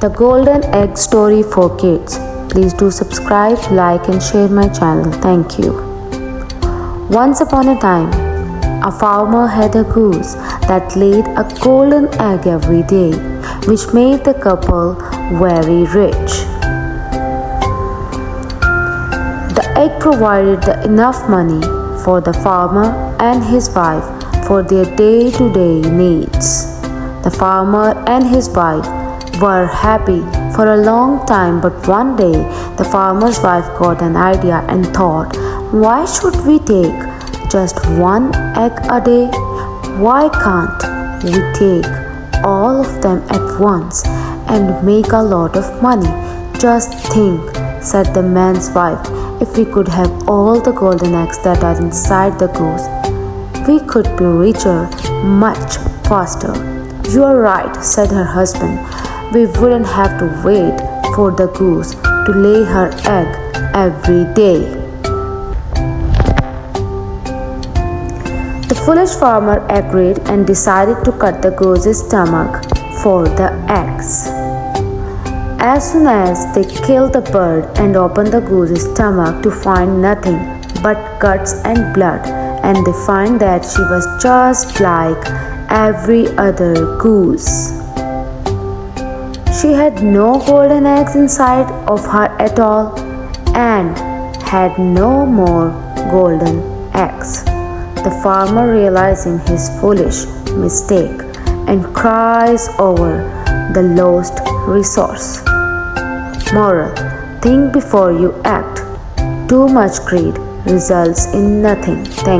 The Golden Egg Story for Kids. Please do subscribe, like and share my channel. Thank you. Once upon a time, a farmer had a goose that laid a golden egg every day, which made the couple very rich. The egg provided enough money for the farmer and his wife for their day-to-day needs. The farmer and his wife were happy for a long time, but one day the farmer's wife got an idea and thought, why should we take just one egg a day? Why can't we take all of them at once and make a lot of money? Just think, said the man's wife, if we could have all the golden eggs that are inside the goose, we could be richer much faster. You are right, said her husband. We wouldn't have to wait for the goose to lay her egg every day. The foolish farmer agreed and decided to cut the goose's stomach for the eggs. As soon as they killed the bird and opened the goose's stomach to find nothing but guts and blood, and they find that she was just like every other goose. She had no golden eggs inside of her at all and had no more golden eggs. The farmer, realizing his foolish mistake, and cries over the lost resource. Moral: think before you act. Too much greed results in nothing. Thank you.